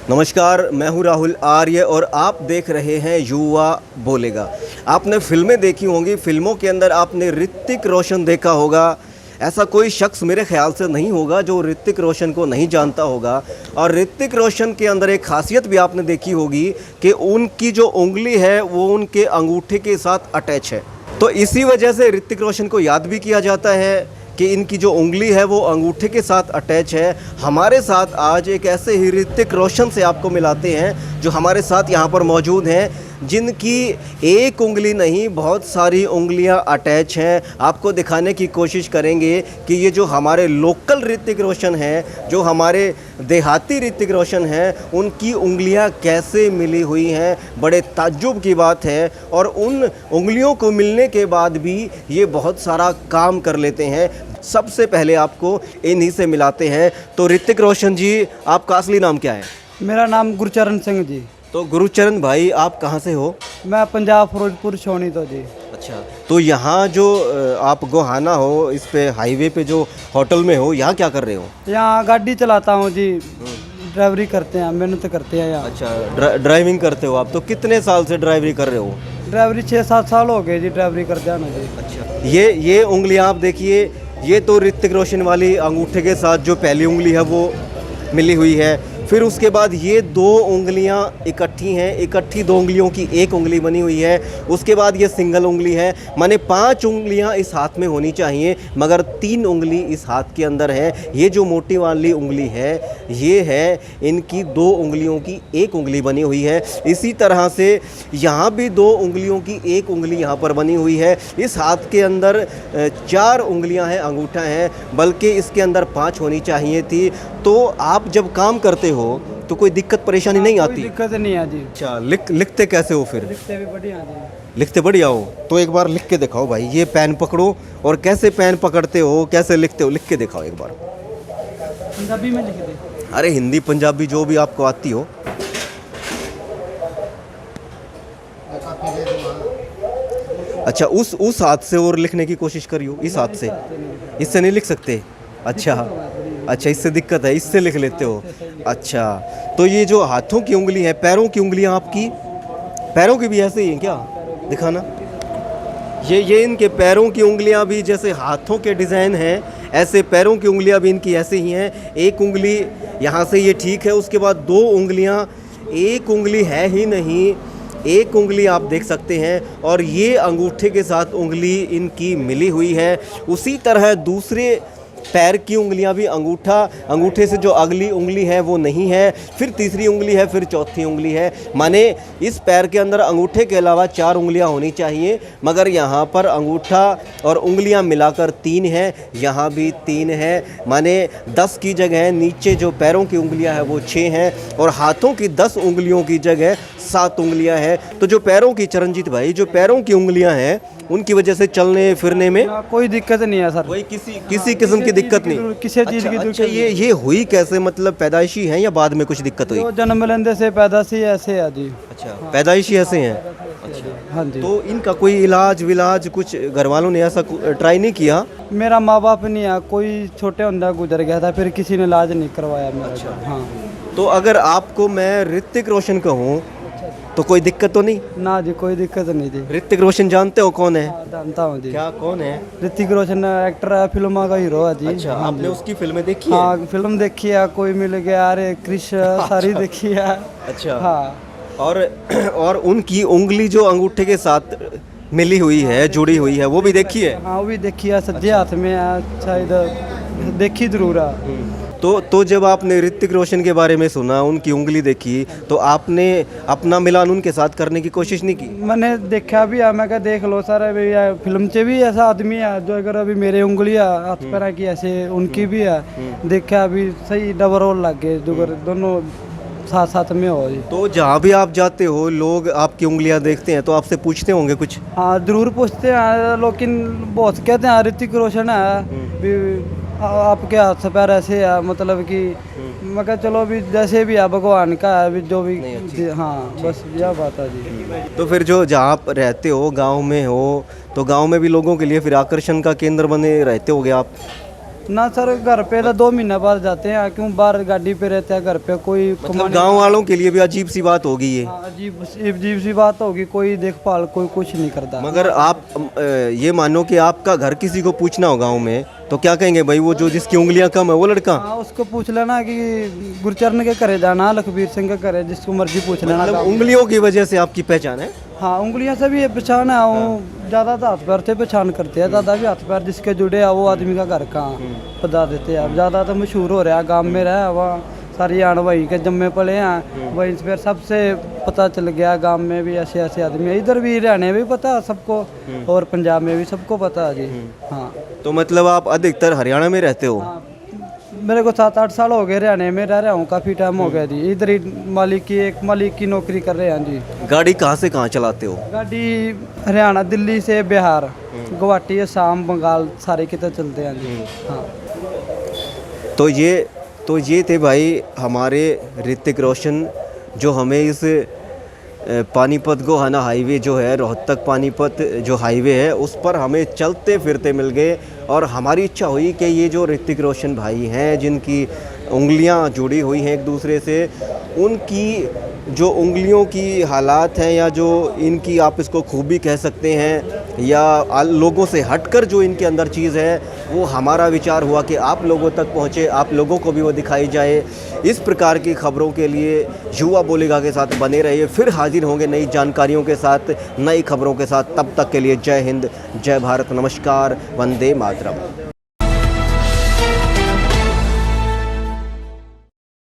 नमस्कार, मैं हूं राहुल आर्य और आप देख रहे हैं युवा बोलेगा। आपने फिल्में देखी होंगी, फिल्मों के अंदर आपने ऋतिक रोशन देखा होगा। ऐसा कोई शख्स मेरे ख्याल से नहीं होगा जो ऋतिक रोशन को नहीं जानता होगा। और ऋतिक रोशन के अंदर एक खासियत भी आपने देखी होगी कि उनकी जो उंगली है वो उनके अंगूठे के साथ अटैच है। तो इसी वजह से ऋतिक रोशन को याद भी किया जाता है कि इनकी जो उंगली है वो अंगूठे के साथ अटैच है। हमारे साथ आज एक ऐसे ही ऋतिक रोशन से आपको मिलाते हैं जो हमारे साथ यहाँ पर मौजूद हैं, जिनकी एक उंगली नहीं बहुत सारी उंगलियां अटैच हैं। आपको दिखाने की कोशिश करेंगे कि ये जो हमारे लोकल ऋतिक रोशन हैं, जो हमारे देहाती ऋतिक रोशन हैं, उनकी उंगलियां कैसे मिली हुई हैं। बड़े ताज्जुब की बात है। और उन उंगलियों को मिलने के बाद भी ये बहुत सारा काम कर लेते हैं। सबसे पहले आपको इन्हीं से मिलाते हैं। तो ऋतिक रोशन जी, आपका असली नाम क्या है? मेरा नाम गुरचरण सिंह जी। तो गुरुचरण भाई, आप कहाँ से हो? मैं पंजाब फिरोजपुर छोनी तो जी। अच्छा, तो यहाँ जो आप गोहाना हो, इस पे हाईवे पे जो होटल में हो, यहाँ क्या कर रहे हो? यहाँ गाड़ी चलाता हूँ जी, ड्राइवरी करते हैं, मेहनत करते हैं यहाँ। अच्छा, ड्राइविंग करते हो आप? तो कितने साल से ड्राइवरी कर रहे हो? ड्राइवरी 6-7 साल हो गए जी ड्राइवरी करते हैं ना जी। अच्छा, ये उंगलियाँ आप देखिए, ये तो ऋतिक रोशन वाली अंगूठे के साथ जो पहली उंगली है वो मिली हुई है। फिर उसके बाद ये दो उंगलियां इकट्ठी हैं, इकट्ठी दो उंगलियों की एक उंगली बनी हुई है। उसके बाद ये सिंगल उंगली है, माने 5 उंगलियां इस हाथ में होनी चाहिए, मगर 3 उंगली इस हाथ के अंदर है। ये जो मोटी वाली उंगली है ये है इनकी 2 उंगलियों की एक उंगली बनी हुई है। इसी तरह से यहाँ भी 2 उंगलियों की एक उंगली यहाँ पर बनी हुई है। इस हाथ के अंदर 4 उंगलियाँ हैं, अंगूठा है, बल्कि इसके अंदर 5 होनी चाहिए थी। तो आप जब काम करते हो तो कोई दिक्कत परेशानी नहीं आती? कोई दिक्कत नहीं है जी। अच्छा, लिखते कैसे हो फिर? लिखते भी बढ़िया जी। लिखते बढ़िया हो? तो एक बार लिख के दिखाओ भाई। ये पेन पकड़ो और कैसे पेन पकड़ते हो, कैसे लिखते हो, लिख के दिखाओ एक बार। पंजाबी में लिख दे। अरे हिंदी पंजाबी जो भी आपको आती हो। अच्छा, उस हाथ से और लिखने की कोशिश करियो, इस हाथ से। इससे नहीं लिख सकते? अच्छा, इससे दिक्कत है, इससे लिख लेते हो। अच्छा, तो ये जो हाथों की उंगली है, पैरों की उंगलियां आपकी, पैरों की भी ऐसे ही हैं क्या? दिखाना। ये इनके पैरों की उंगलियां भी जैसे हाथों के डिज़ाइन हैं, ऐसे पैरों की उंगलियां भी इनकी ऐसे ही हैं। एक उंगली यहाँ से ये ठीक है, उसके बाद 2 उंगलियां, एक उंगली है ही नहीं, एक उंगली आप देख सकते हैं। और ये अंगूठे के साथ उंगली इनकी मिली हुई है। उसी तरह दूसरे पैर की उंगलियां भी, अंगूठे से जो अगली उंगली है वो नहीं है, फिर तीसरी उंगली है, फिर चौथी उंगली है। माने इस पैर के अंदर अंगूठे के अलावा 4 उंगलियां होनी चाहिए, मगर यहाँ पर अंगूठा और उंगलियां मिलाकर 3 हैं, यहाँ भी 3 है। माने 10 की जगह नीचे जो पैरों की उंगलियां हैं वो 6 हैं, और हाथों की 10 उंगलियों की जगह 7 उंगलियां हैं। तो जो पैरों की, चरणजीत भाई, जो पैरों की उंगलियां हैं उनकी वजह से चलने फिरने में कोई दिक्कत नहीं है सर। कोई किसी किस्म की दिक्कत नहीं? किसी चीज़ की अच्छा, ये हुई कैसे? मतलब पैदाइशी है या बाद में कुछ दिक्कत हुई? जो जन्म लेने से पैदाइशी ऐसे है जी। अच्छा, पैदाइशी ऐसे हैं। अच्छा, हाँ जी। तो इनका कोई इलाज विलाज कुछ घर वालों ने ऐसा ट्राई नहीं किया? मेरा माँ बाप नहीं है, कोई छोटे होंदा गुजर गया था, फिर किसी ने इलाज नहीं करवाया मेरा। अच्छा। हाँ। तो अगर आपको मैं ऋतिक रोशन कहूँ तो कोई दिक्कत तो नहीं? ना जी, कोई दिक्कत नहीं जी। ऋतिक रोशन जानते हो कौन है? जानता हूँ जी। क्या, कौन है? ऋतिक रोशन एक्टर है, फिल्म का हीरो है जी। अच्छा, आपने उसकी फिल्में देखी है? हाँ, फिल्म देखी है, कोई मिल गया, अरे क्रिश, सारी देखी है। अच्छा। हाँ। और उनकी उंगली जो अंगूठे के साथ मिली हुई है, जुड़ी हुई है, वो भी देखी है? हाँ, वो भी देखी है, सज्जे हाथ में है शायद, देखी जरूर है। तो जब आपने ऋतिक रोशन के बारे में सुना, उनकी उंगली देखी, तो आपने अपना मिलान उनके साथ करने की कोशिश नहीं की? मैंने देखा भी है, मैं क्या देख लो सर, अभी फिल्म से भी ऐसा आदमी है जो अगर अभी मेरे उंगलियां हाथ पैर की ऐसे उनकी भी है, देखा अभी सही डबल रोल लग गए, दोनों साथ साथ में हो जी। तो जहाँ भी आप जाते हो, लोग आपकी उंगलियां देखते हैं तो आपसे पूछते होंगे कुछ? हाँ, जरूर पूछते हैं, लेकिन बहुत कहते हैं ऋतिक रोशन है, आपके हाथ से पैर ऐसे है, मतलब कि मैं कहा चलो अभी जैसे भी है भगवान का है, अभी जो भी। हाँ, बस यह बात है जी। तो फिर जो जहाँ आप रहते हो, गांव में हो, तो गांव में भी लोगों के लिए फिर आकर्षण का केंद्र बने रहते होगे आप? ना सर, घर पे तो 2 महीने बाद जाते हैं, क्यों बाहर गाड़ी पे रहते हैं, घर पे कोई मतलब गांव वालों के लिए भी अजीब सी बात होगी ये। हाँ, अजीब अजीब सी बात होगी, कोई देखभाल कोई कुछ नहीं करता। मगर आप ये मानो कि आपका घर किसी को पूछना हो गांव में, तो क्या कहेंगे भाई, वो जो जिसकी उंगलियां कम है वो लड़का? हाँ, उसको पूछ लेना कि गुरचरण के घरे जाना, लखबीर सिंह के घरे, जिसको मर्जी पूछ लेना। मतलब उंगलियों की वजह से आपकी पहचान है? हाँ, उंगलियां से भी ये पहचान है, वो ज़्यादा तो हाथ पैर से पहचान करते हैं, ज़्यादा भी हाथ पैर जिसके जुड़े हैं वो आदमी का घर कहाँ बता देते हैं। अब ज़्यादा तो मशहूर हो रहा है, गांव में रहा वहाँ सारी आन वहीं के जम्मे पड़े हैं, वहीं से फिर सबसे पता चल गया गांव में भी ऐसे ऐसे आदमी हैं। इधर भी हरियाणा में भी पता है सबको, और पंजाब में भी सबको पता है जी। हाँ, तो मतलब आप अधिकतर हरियाणा में रहते हो? हाँ, मेरे को 7-8 साल हो गए हरियाणा में रह रहा हूँ, काफ़ी टाइम हो गया जी। इधर ही एक मालिक की नौकरी कर रहे हैं जी। गाड़ी कहाँ से कहाँ चलाते हो? गाड़ी हरियाणा, दिल्ली से बिहार, गुवाहाटी, असम, बंगाल, सारे कितने चलते हैं जी। हाँ, तो ये थे भाई हमारे ऋतिक रोशन, जो हमें इस पानीपत गोहाना हाईवे जो है, रोहतक पानीपत जो हाईवे है, उस पर हमें चलते फिरते मिल गए। और हमारी इच्छा हुई कि ये जो ऋतिक रोशन भाई हैं, जिनकी उंगलियां जुड़ी हुई हैं एक दूसरे से, उनकी जो उंगलियों की हालात हैं, या जो इनकी आप इसको खूबी कह सकते हैं, या लोगों से हटकर जो इनके अंदर चीज़ है, वो हमारा विचार हुआ कि आप लोगों तक पहुँचे, आप लोगों को भी वो दिखाई जाए। इस प्रकार की खबरों के लिए युवा बोलेगा के साथ बने रहिए। फिर हाजिर होंगे नई जानकारियों के साथ, नई खबरों के साथ। तब तक के लिए जय हिंद, जय भारत, नमस्कार, वंदे मातरम।